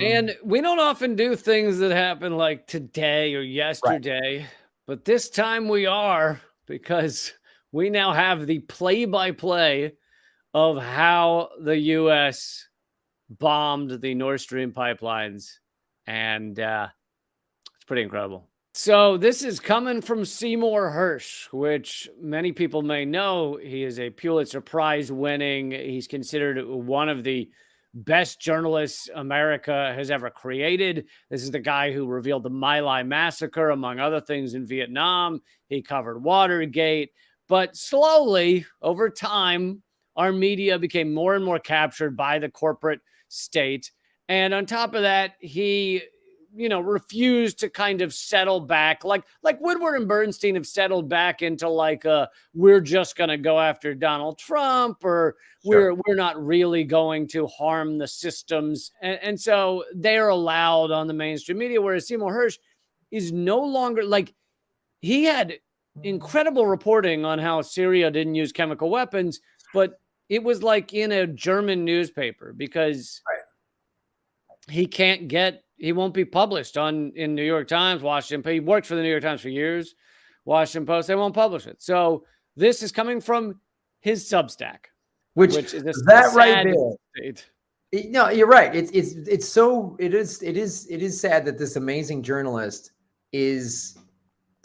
And we don't often do things that happen like today or Right. yesterday, but this time we are because we now have the play by play of how the US bombed the Nord Stream pipelines. And it's pretty incredible. So this is coming from Seymour Hersh, which many people may know. He is a Pulitzer Prize winning. He's considered one of the best journalists America has ever created. This is the guy who revealed the My Lai massacre, among other things, in Vietnam. He covered Watergate. But slowly, over time, our media became more and more captured by the corporate state. And on top of that, he refused to kind of settle back like Woodward and Bernstein have settled back into like we're just going to go after Donald Trump, or Sure. we're not really going to harm the systems. And so they're allowed on the mainstream media, whereas Seymour Hersh is no longer like, he had incredible reporting on how Syria didn't use chemical weapons, but it was like in a German newspaper because he won't be published in New York Times, Washington Post. He worked for the New York Times for years. Washington Post, they won't publish it. So this is coming from his Substack, which is a that right sad there. state. No, you're right. It is sad that this amazing journalist is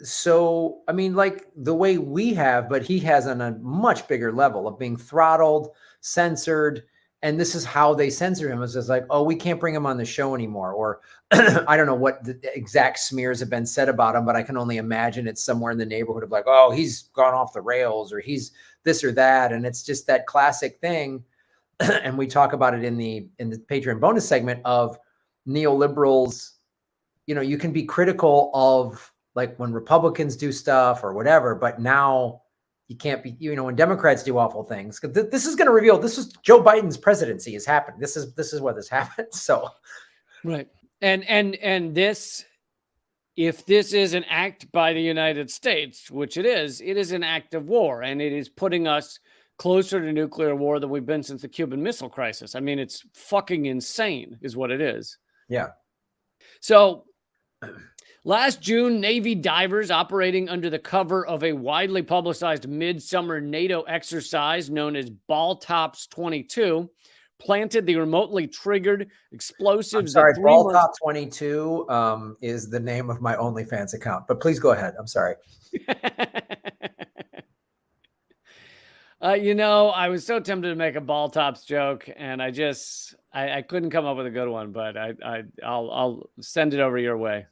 so, I mean, like the way we have, but he has on a much bigger level of being throttled, censored. And this is how they censor him. It's just like, oh, we can't bring him on the show anymore. Or I don't know what the exact smears have been said about him, but I can only imagine it's somewhere in the neighborhood of like, oh, he's gone off the rails, or he's this or that. And it's just that classic thing. And we talk about it in the Patreon bonus segment of neoliberals. You can be critical of like when Republicans do stuff or whatever, but now you can't be, when Democrats do awful things. This is going to reveal, this is Joe Biden's presidency is happening. This is what this happened. So, right. And this, if this is an act by the United States, which it is an act of war, and it is putting us closer to nuclear war than we've been since the Cuban Missile Crisis. I mean, it's fucking insane is what it is. Yeah. So last June, Navy divers operating under the cover of a widely publicized midsummer NATO exercise known as Ball-Tops 22 planted the remotely triggered explosives. I'm sorry, Ball-Top 22 is the name of my OnlyFans account, but please go ahead. I'm sorry. I was so tempted to make a ball tops joke, and I couldn't come up with a good one, but I'll send it over your way.